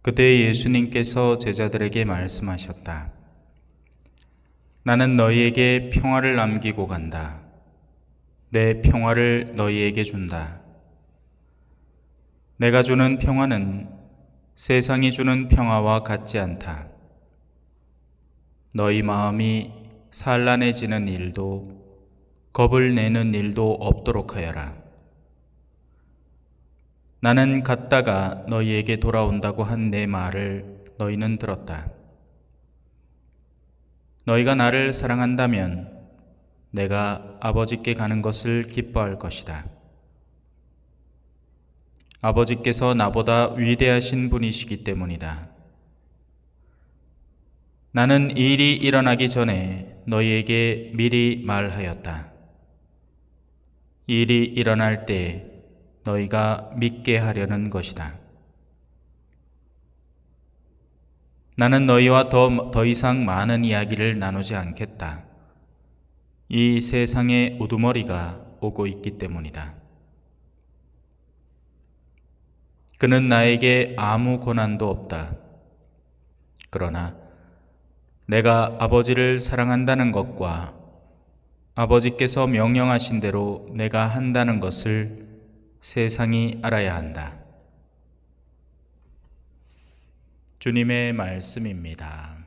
그때 예수님께서 제자들에게 말씀하셨다. 나는 너희에게 평화를 남기고 간다. 내 평화를 너희에게 준다. 내가 주는 평화는 세상이 주는 평화와 같지 않다. 너희 마음이 산란해지는 일도 겁을 내는 일도 없도록 하여라. 나는 갔다가 너희에게 돌아온다고 한 내 말을 너희는 들었다. 너희가 나를 사랑한다면 내가 아버지께 가는 것을 기뻐할 것이다. 아버지께서 나보다 위대하신 분이시기 때문이다. 나는 이 일이 일어나기 전에 너희에게 미리 말하였다. 이 일이 일어날 때 너희가 믿게 하려는 것이다. 나는 너희와 더 이상 많은 이야기를 나누지 않겠다. 이 세상의 우두머리가 오고 있기 때문이다. 그는 나에게 아무 권한도 없다. 그러나 내가 아버지를 사랑한다는 것과 아버지께서 명령하신 대로 내가 한다는 것을 세상이 알아야 한다. 주님의 말씀입니다.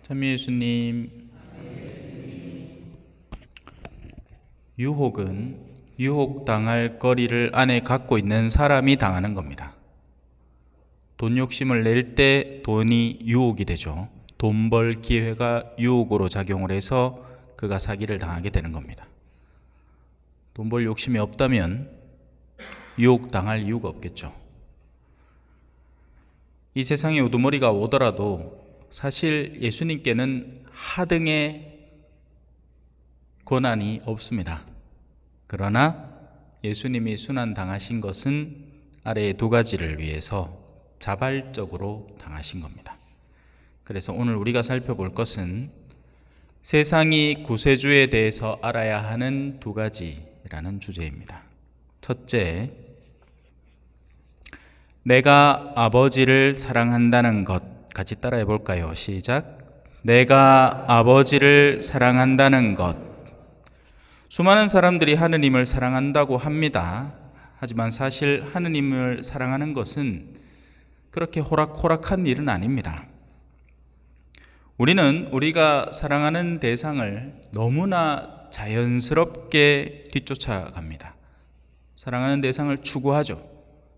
참 예수님, 유혹은 유혹당할 거리를 안에 갖고 있는 사람이 당하는 겁니다. 돈 욕심을 낼 때 돈이 유혹이 되죠. 돈 벌 기회가 유혹으로 작용을 해서 그가 사기를 당하게 되는 겁니다. 돈 벌 욕심이 없다면 유혹당할 이유가 없겠죠. 이 세상에 우두머리가 오더라도 사실 예수님께는 하등의 권한이 없습니다. 그러나 예수님이 순환당하신 것은 아래의 두 가지를 위해서 자발적으로 당하신 겁니다. 그래서 오늘 우리가 살펴볼 것은 세상이 구세주에 대해서 알아야 하는 두 가지라는 주제입니다. 첫째, 내가 아버지를 사랑한다는 것. 같이 따라해 볼까요? 시작. 내가 아버지를 사랑한다는 것. 수많은 사람들이 하느님을 사랑한다고 합니다. 하지만 사실 하느님을 사랑하는 것은 그렇게 호락호락한 일은 아닙니다. 우리는 우리가 사랑하는 대상을 너무나 자연스럽게 뒤쫓아갑니다. 사랑하는 대상을 추구하죠.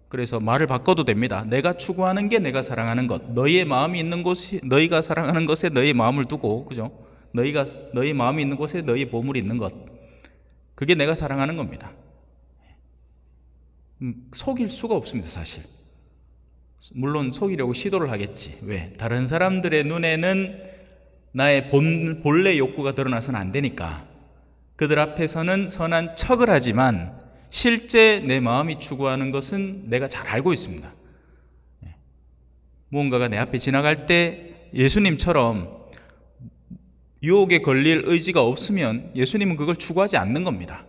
그래서 말을 바꿔도 됩니다. 내가 추구하는 게 내가 사랑하는 것. 너희의 마음이 있는 곳이, 너희가 사랑하는 것에 너희의 마음을 두고, 그죠? 너희 마음이 있는 곳에 너희 보물이 있는 것. 그게 내가 사랑하는 겁니다. 속일 수가 없습니다, 사실. 물론 속이려고 시도를 하겠지. 왜? 다른 사람들의 눈에는 나의 본래 욕구가 드러나서는 안 되니까. 그들 앞에서는 선한 척을 하지만 실제 내 마음이 추구하는 것은 내가 잘 알고 있습니다. 무언가가 내 앞에 지나갈 때 예수님처럼 유혹에 걸릴 의지가 없으면 예수님은 그걸 추구하지 않는 겁니다.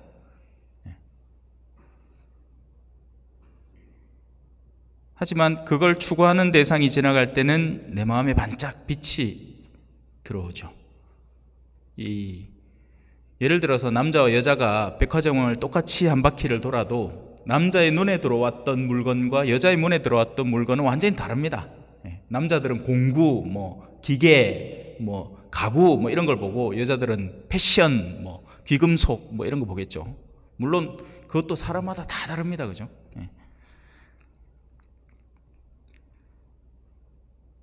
하지만 그걸 추구하는 대상이 지나갈 때는 내 마음에 반짝 빛이 들어오죠. 예를 들어서 남자와 여자가 백화점을 똑같이 한 바퀴를 돌아도 남자의 눈에 들어왔던 물건과 여자의 눈에 들어왔던 물건은 완전히 다릅니다. 남자들은 공구, 기계, 가구 이런 걸 보고 여자들은 패션, 귀금속 이런 거 보겠죠. 물론 그것도 사람마다 다 다릅니다. 그죠?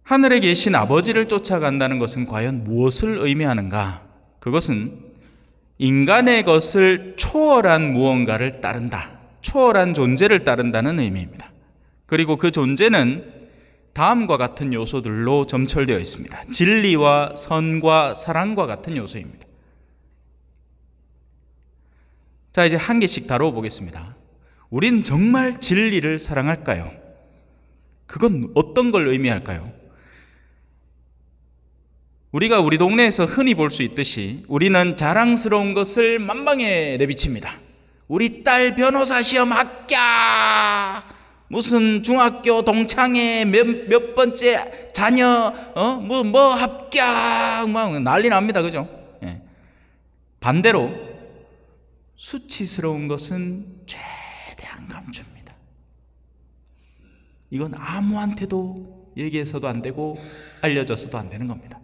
하늘에 계신 아버지를 쫓아간다는 것은 과연 무엇을 의미하는가? 그것은 인간의 것을 초월한 무언가를 따른다. 초월한 존재를 따른다는 의미입니다. 그리고 그 존재는 다음과 같은 요소들로 점철되어 있습니다. 진리와 선과 사랑과 같은 요소입니다. 자, 이제 한 개씩 다뤄보겠습니다. 우린 정말 진리를 사랑할까요? 그건 어떤 걸 의미할까요? 우리가 우리 동네에서 흔히 볼 수 있듯이 우리는 자랑스러운 것을 만방에 내비칩니다. 우리 딸 변호사 시험 합격, 무슨 중학교 동창회 몇 번째 자녀 뭐 합격, 막 난리 납니다. 그죠? 예. 반대로 수치스러운 것은 최대한 감춥니다. 이건 아무한테도 얘기해서도 안 되고 알려져서도 안 되는 겁니다.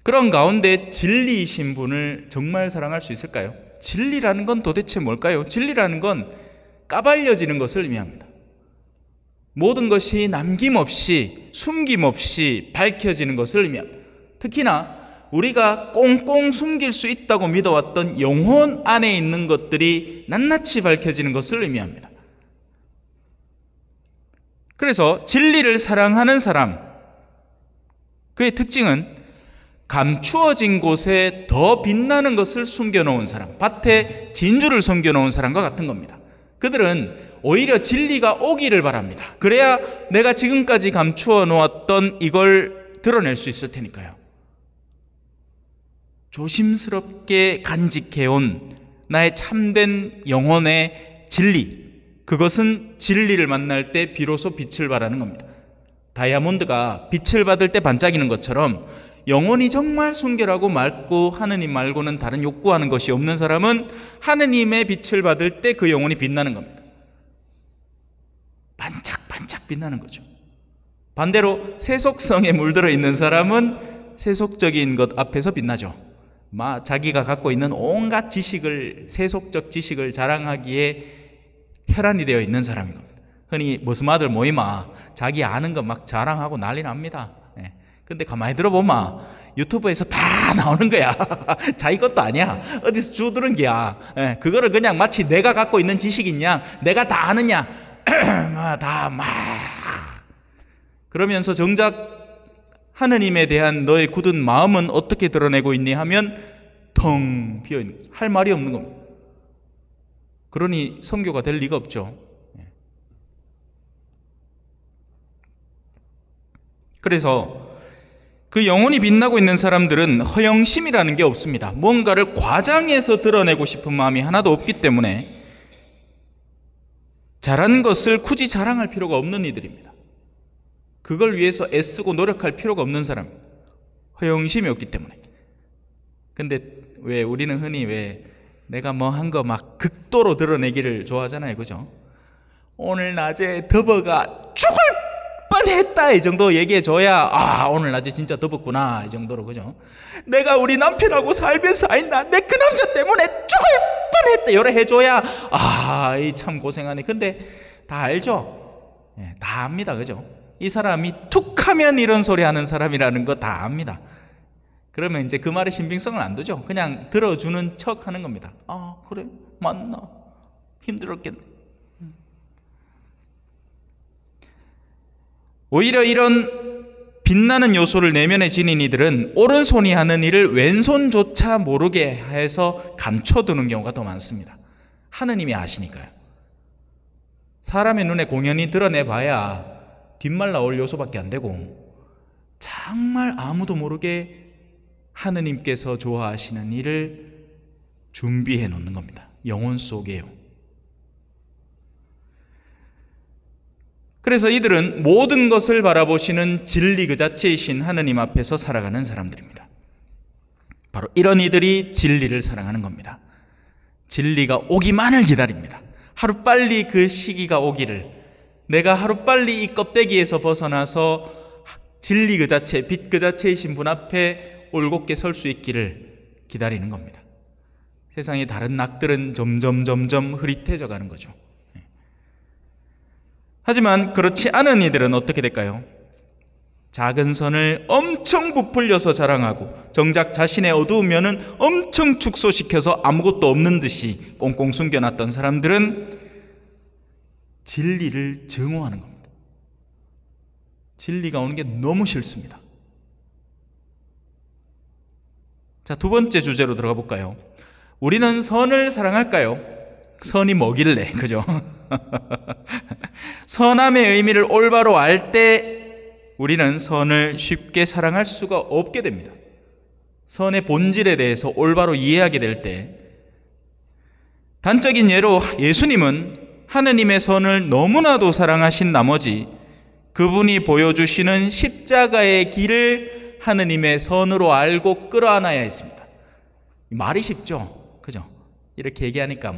그런 가운데 진리이신 분을 정말 사랑할 수 있을까요? 진리라는 건 도대체 뭘까요? 진리라는 건 까발려지는 것을 의미합니다. 모든 것이 남김없이 숨김없이 밝혀지는 것을 의미합니다. 특히나 우리가 꽁꽁 숨길 수 있다고 믿어왔던 영혼 안에 있는 것들이 낱낱이 밝혀지는 것을 의미합니다. 그래서 진리를 사랑하는 사람, 그의 특징은 감추어진 곳에 더 빛나는 것을 숨겨놓은 사람, 밭에 진주를 숨겨놓은 사람과 같은 겁니다. 그들은 오히려 진리가 오기를 바랍니다. 그래야 내가 지금까지 감추어 놓았던 이걸 드러낼 수 있을 테니까요. 조심스럽게 간직해온 나의 참된 영혼의 진리, 그것은 진리를 만날 때 비로소 빛을 발하는 겁니다. 다이아몬드가 빛을 받을 때 반짝이는 것처럼 영혼이 정말 순결하고 맑고 하느님 말고는 다른 욕구하는 것이 없는 사람은 하느님의 빛을 받을 때 그 영혼이 빛나는 겁니다. 반짝반짝 빛나는 거죠. 반대로 세속성에 물들어 있는 사람은 세속적인 것 앞에서 빛나죠. 자기가 갖고 있는 온갖 지식을, 세속적 지식을 자랑하기에 혈안이 되어 있는 사람인 겁니다. 흔히 무슨 아들 모이마 자기 아는 거 막 자랑하고 난리 납니다. 근데 가만히 들어보마 유튜브에서 다 나오는 거야. 자기 것도 아니야. 어디서 주들은 게야. 그거를 그냥 마치 내가 갖고 있는 지식이냐, 내가 다 아느냐, 그러면서 정작 하느님에 대한 너의 굳은 마음은 어떻게 드러내고 있니 하면 텅 비어있는, 할 말이 없는 겁니다. 그러니 선교가 될 리가 없죠. 그래서 그 영혼이 빛나고 있는 사람들은 허영심이라는 게 없습니다. 뭔가를 과장해서 드러내고 싶은 마음이 하나도 없기 때문에 잘한 것을 굳이 자랑할 필요가 없는 이들입니다. 그걸 위해서 애쓰고 노력할 필요가 없는 사람, 허영심이 없기 때문에. 근데 왜 우리는 흔히 왜 내가 뭐 한 거 막 극도로 드러내기를 좋아하잖아요. 그죠? 오늘 낮에 더버가 죽을 뻔했다 이 정도 얘기해줘야 오늘 낮에 진짜 더웠구나 이 정도로. 그죠? 내가 우리 남편하고 살면서 아니다 내 그 남자 때문에 죽을 뻔했다 이래 해줘야 이 참 고생하네. 근데 다 알죠? 다 압니다. 그죠? 이 사람이 툭 하면 이런 소리 하는 사람이라는 거 다 압니다. 그러면 이제 그 말에 신빙성을 안 두죠. 그냥 들어주는 척 하는 겁니다. 그래 맞나 힘들었겠네. 오히려 이런 빛나는 요소를 내면에 지닌 이들은 오른손이 하는 일을 왼손조차 모르게 해서 감춰두는 경우가 더 많습니다. 하느님이 아시니까요. 사람의 눈에 공연히 드러내봐야 뒷말 나올 요소밖에 안 되고, 정말 아무도 모르게 하느님께서 좋아하시는 일을 준비해 놓는 겁니다. 영혼 속에요. 그래서 이들은 모든 것을 바라보시는 진리 그 자체이신 하느님 앞에서 살아가는 사람들입니다. 바로 이런 이들이 진리를 사랑하는 겁니다. 진리가 오기만을 기다립니다. 하루빨리 그 시기가 오기를, 내가 하루빨리 이 껍데기에서 벗어나서 진리 그 자체, 빛 그 자체이신 분 앞에 올곧게 설 수 있기를 기다리는 겁니다. 세상의 다른 낙들은 점점 흐릿해져 가는 거죠. 하지만 그렇지 않은 이들은 어떻게 될까요? 작은 선을 엄청 부풀려서 자랑하고 정작 자신의 어두운 면은 엄청 축소시켜서 아무것도 없는 듯이 꽁꽁 숨겨놨던 사람들은 진리를 증오하는 겁니다. 진리가 오는 게 너무 싫습니다. 자, 두 번째 주제로 들어가 볼까요? 우리는 선을 사랑할까요? 선이 뭐길래, 그죠? 선함의 의미를 올바로 알 때 우리는 선을 쉽게 사랑할 수가 없게 됩니다. 선의 본질에 대해서 올바로 이해하게 될 때, 단적인 예로 예수님은 하느님의 선을 너무나도 사랑하신 나머지 그분이 보여주시는 십자가의 길을 하느님의 선으로 알고 끌어안아야 했습니다. 말이 쉽죠? 그죠? 이렇게 얘기하니까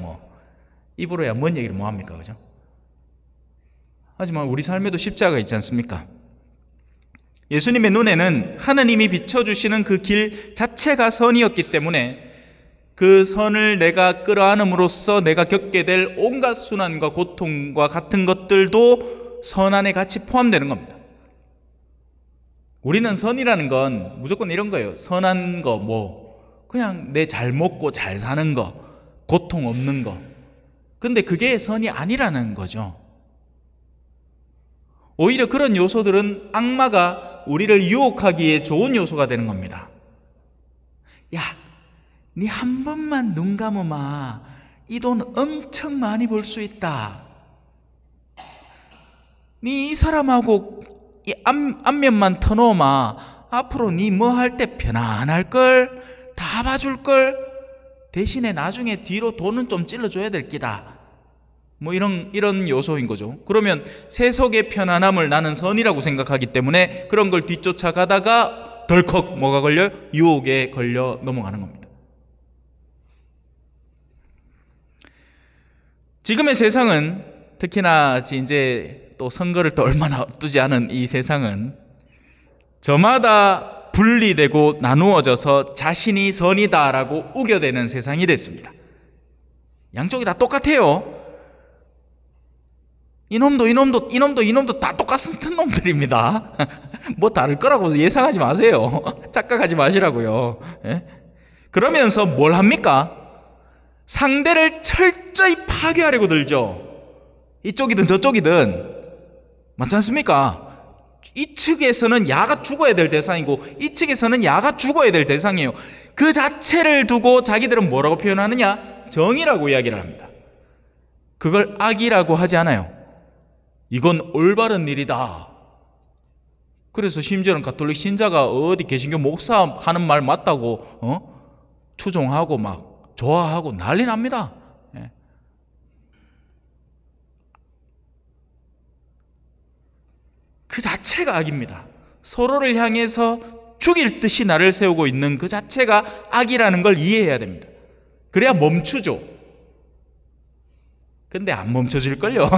입으로야 뭔 얘기를 뭐 합니까? 그죠? 하지만 우리 삶에도 십자가가 있지 않습니까? 예수님의 눈에는 하느님이 비춰주시는 그 길 자체가 선이었기 때문에 그 선을 내가 끌어안음으로써 내가 겪게 될 온갖 순환과 고통과 같은 것들도 선 안에 같이 포함되는 겁니다. 우리는 선이라는 건 무조건 이런 거예요. 선한 거, 그냥 내 잘 먹고 잘 사는 거, 고통 없는 거. 근데 그게 선이 아니라는 거죠. 오히려 그런 요소들은 악마가 우리를 유혹하기에 좋은 요소가 되는 겁니다. 야, 니 한 번만 눈 감으마 이 돈 엄청 많이 벌 수 있다. 니 이 사람하고 이 안면만 터놓으마 앞으로 니 뭐 할 때 편안할걸? 다 봐줄걸? 대신에 나중에 뒤로 돈은 좀 찔러줘야 될 기다. 이런 요소인 거죠. 그러면 세속의 편안함을 나는 선이라고 생각하기 때문에 그런 걸 뒤쫓아가다가 덜컥 뭐가 걸려요? 유혹에 걸려 넘어가는 겁니다. 지금의 세상은, 특히나 이제 또 선거를 또 얼마나 앞두지 않은 이 세상은 저마다 분리되고 나누어져서 자신이 선이다라고 우겨대는 세상이 됐습니다. 양쪽이 다 똑같아요. 이놈도 다 똑같은 놈들입니다. 뭐 다를 거라고 예상하지 마세요. 착각하지 마시라고요. 예? 그러면서 뭘 합니까? 상대를 철저히 파괴하려고 들죠. 이쪽이든 저쪽이든. 맞지 않습니까? 이 측에서는 야가 죽어야 될 대상이고 이 측에서는 야가 죽어야 될 대상이에요. 그 자체를 두고 자기들은 뭐라고 표현하느냐? 정의라고 이야기를 합니다. 그걸 악이라고 하지 않아요. 이건 올바른 일이다. 그래서 심지어는 가톨릭 신자가 어디 개신교 목사 하는 말 맞다고 추종하고 막 좋아하고 난리 납니다. 예. 그 자체가 악입니다. 서로를 향해서 죽일 듯이 나를 세우고 있는 그 자체가 악이라는 걸 이해해야 됩니다. 그래야 멈추죠. 근데 안 멈춰질걸요.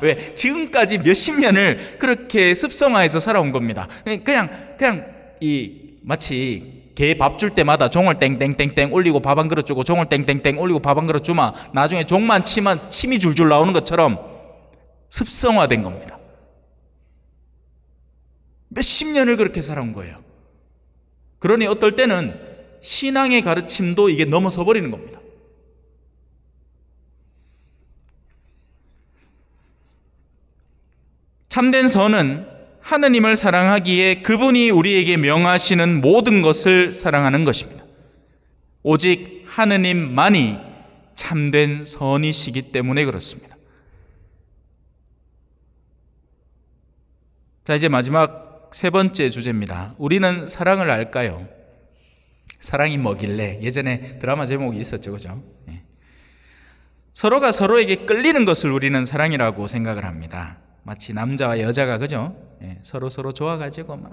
왜? 지금까지 몇십 년을 그렇게 습성화해서 살아온 겁니다. 그냥 마치 개 밥 줄 때마다 종을 땡땡땡땡 올리고 밥 한 그릇 주고 종을 땡땡땡 올리고 밥 한 그릇 주마 나중에 종만 치면 침이 줄줄 나오는 것처럼 습성화된 겁니다. 몇십 년을 그렇게 살아온 거예요. 그러니 어떨 때는 신앙의 가르침도 이게 넘어서 버리는 겁니다. 참된 선은 하느님을 사랑하기에 그분이 우리에게 명하시는 모든 것을 사랑하는 것입니다. 오직 하느님만이 참된 선이시기 때문에 그렇습니다. 자, 이제 마지막 세 번째 주제입니다. 우리는 사랑을 알까요? 사랑이 뭐길래? 예전에 드라마 제목이 있었죠, 그죠? 네. 서로가 서로에게 끌리는 것을 우리는 사랑이라고 생각을 합니다. 마치 남자와 여자가, 그죠? 예, 서로 좋아가지고 막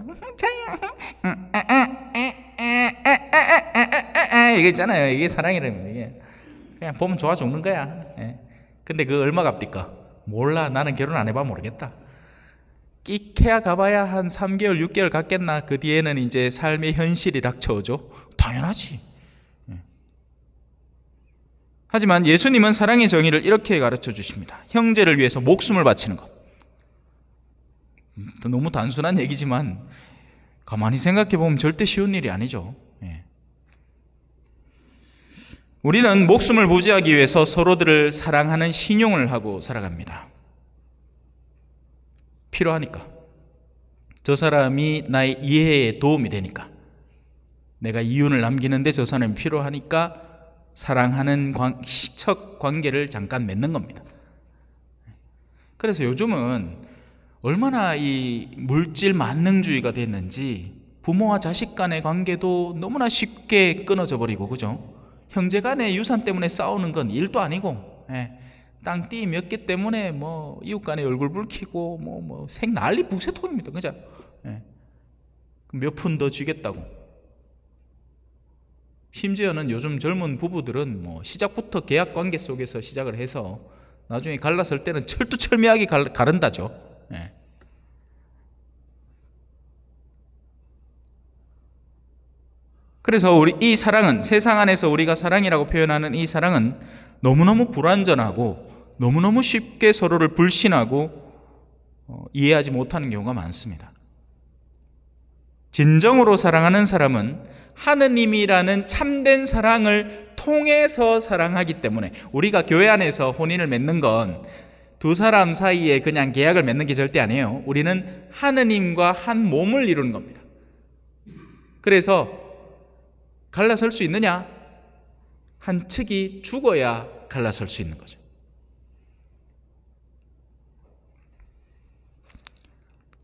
이게 있잖아요. 이게 사랑이라는 게 그냥 보면 좋아 죽는 거야. 예. 근데 그 얼마 값디까? 몰라. 나는 결혼 안 해봐 모르겠다. 끼케야 가봐야 한 3개월 6개월 갔겠나. 그 뒤에는 이제 삶의 현실이 닥쳐오죠. 당연하지. 예. 하지만 예수님은 사랑의 정의를 이렇게 가르쳐 주십니다. 형제를 위해서 목숨을 바치는 것. 너무 단순한 얘기지만 가만히 생각해 보면 절대 쉬운 일이 아니죠. 예. 우리는 목숨을 부지하기 위해서 서로들을 사랑하는 신용을 하고 살아갑니다. 필요하니까. 저 사람이 나의 이해에 도움이 되니까. 내가 이윤을 남기는데 저 사람이 필요하니까 사랑하는 첫 관계를 잠깐 맺는 겁니다. 그래서 요즘은 얼마나 이 물질 만능주의가 됐는지 부모와 자식 간의 관계도 너무나 쉽게 끊어져 버리고, 그죠? 형제 간의 유산 때문에 싸우는 건 일도 아니고, 땅띠 몇 개 때문에 뭐 이웃 간에 얼굴 붉히고 뭐 생 난리 북새통입니다, 그죠? 몇 푼 더 주겠다고. 심지어는 요즘 젊은 부부들은 뭐 시작부터 계약 관계 속에서 시작을 해서 나중에 갈라설 때는 철두철미하게 가른다죠. 그래서 이 사랑은, 세상 안에서 우리가 사랑이라고 표현하는 이 사랑은 너무너무 불완전하고 너무너무 쉽게 서로를 불신하고 이해하지 못하는 경우가 많습니다. 진정으로 사랑하는 사람은 하느님이라는 참된 사랑을 통해서 사랑하기 때문에, 우리가 교회 안에서 혼인을 맺는 건 두 사람 사이에 그냥 계약을 맺는 게 절대 아니에요. 우리는 하느님과 한 몸을 이루는 겁니다. 그래서 갈라설 수 있느냐? 한 측이 죽어야 갈라설 수 있는 거죠.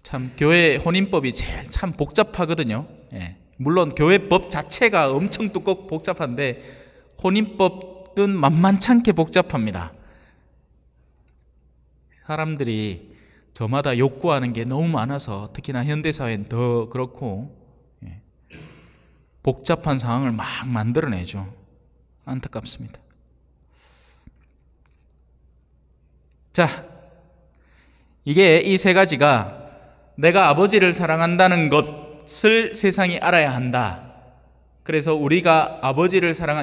참 교회 혼인법이 제일 참 복잡하거든요. 물론 교회법 자체가 엄청 두껍고 복잡한데 혼인법은 만만찮게 복잡합니다. 사람들이 저마다 욕구하는 게 너무 많아서 특히나 현대사회는 더 그렇고 복잡한 상황을 막 만들어내죠. 안타깝습니다. 자, 이게 이 세 가지가 내가 아버지를 사랑한다는 것을 세상이 알아야 한다. 그래서 우리가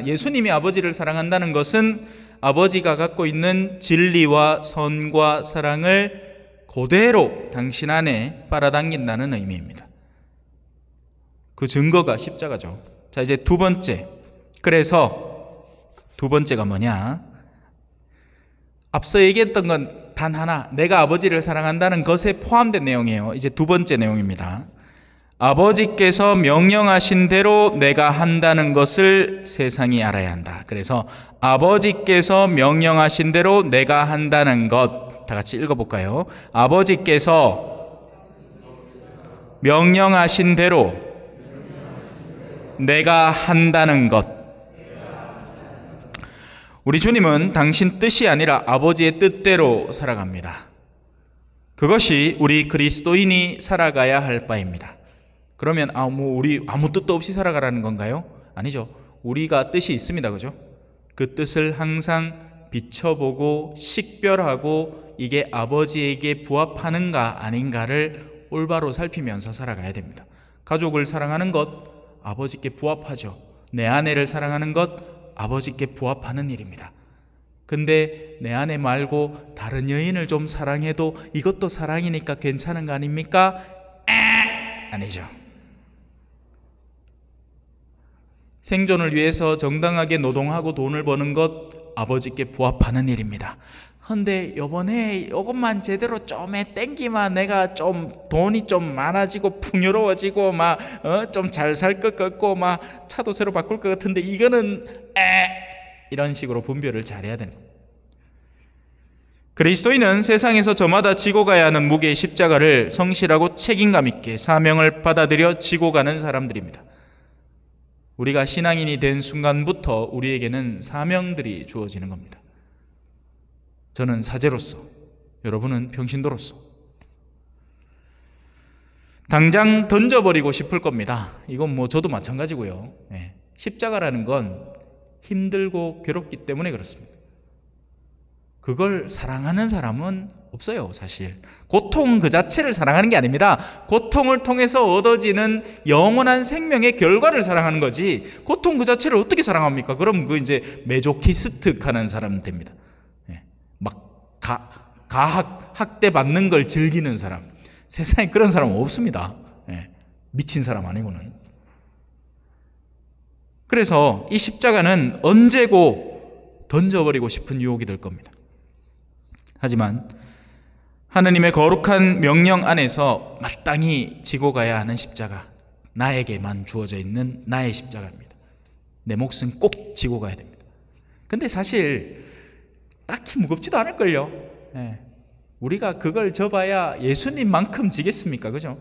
예수님이 아버지를 사랑한다는 것은 아버지가 갖고 있는 진리와 선과 사랑을 그대로 당신 안에 빨아당긴다는 의미입니다. 그 증거가 십자가죠. 자, 이제 두 번째. 그래서 두 번째가 뭐냐? 앞서 얘기했던 건 단 하나, 내가 아버지를 사랑한다는 것에 포함된 내용이에요. 이제 두 번째 내용입니다. 아버지께서 명령하신 대로 내가 한다는 것을 세상이 알아야 한다. 그래서 아버지께서 명령하신 대로 내가 한다는 것, 다 같이 읽어볼까요? 아버지께서 명령하신 대로 내가 한다는 것. 우리 주님은 당신 뜻이 아니라 아버지의 뜻대로 살아갑니다. 그것이 우리 그리스도인이 살아가야 할 바입니다. 그러면 우리 아무 뜻도 없이 살아가라는 건가요? 아니죠. 우리가 뜻이 있습니다, 그죠? 그 뜻을 항상 비춰보고 식별하고 이게 아버지에게 부합하는가 아닌가를 올바로 살피면서 살아가야 됩니다. 가족을 사랑하는 것 아버지께 부합하죠. 내 아내를 사랑하는 것 아버지께 부합하는 일입니다. 근데 내 아내 말고 다른 여인을 좀 사랑해도 이것도 사랑이니까 괜찮은 거 아닙니까? 아니죠. 생존을 위해서 정당하게 노동하고 돈을 버는 것 아버지께 부합하는 일입니다. 근데 요번에 이것만 제대로 좀 땡기면 내가 좀 돈이 좀 많아지고 풍요로워지고 막 좀 잘 살 것 같고 막 차도 새로 바꿀 것 같은데 이거는 이런 식으로 분별을 잘해야 됩니다. 그리스도인은 세상에서 저마다 지고 가야 하는 무게의 십자가를 성실하고 책임감 있게 사명을 받아들여 지고 가는 사람들입니다. 우리가 신앙인이 된 순간부터 우리에게는 사명들이 주어지는 겁니다. 저는 사제로서, 여러분은 평신도로서 당장 던져버리고 싶을 겁니다. 이건 뭐 저도 마찬가지고요. 십자가라는 건 힘들고 괴롭기 때문에 그렇습니다. 그걸 사랑하는 사람은 없어요, 사실. 고통 그 자체를 사랑하는 게 아닙니다. 고통을 통해서 얻어지는 영원한 생명의 결과를 사랑하는 거지, 고통 그 자체를 어떻게 사랑합니까? 그럼 그 이제 메조키스트 하는 사람 됩니다. 막 학대 받는 걸 즐기는 사람. 세상에 그런 사람 없습니다. 미친 사람 아니고는. 그래서 이 십자가는 언제고 던져버리고 싶은 유혹이 될 겁니다. 하지만 하느님의 거룩한 명령 안에서 마땅히 지고 가야 하는 십자가, 나에게만 주어져 있는 나의 십자가입니다. 내 몫은 꼭 지고 가야 됩니다. 근데 사실 딱히 무겁지도 않을걸요. 우리가 그걸 져봐야 예수님만큼 지겠습니까? 그죠?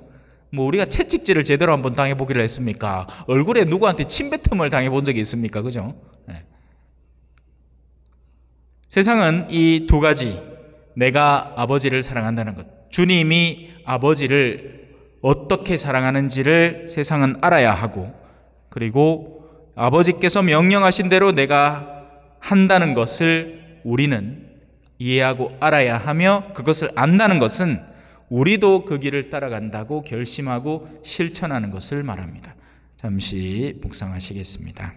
뭐 우리가 채찍질을 제대로 한번 당해보기를 했습니까? 얼굴에 누구한테 침뱉음을 당해본 적이 있습니까? 그죠? 네. 세상은 이 두 가지, 내가 아버지를 사랑한다는 것, 주님이 아버지를 어떻게 사랑하는지를 세상은 알아야 하고, 그리고 아버지께서 명령하신 대로 내가 한다는 것을 우리는 이해하고 알아야 하며, 그것을 안다는 것은 우리도 그 길을 따라간다고 결심하고 실천하는 것을 말합니다. 잠시 묵상하시겠습니다.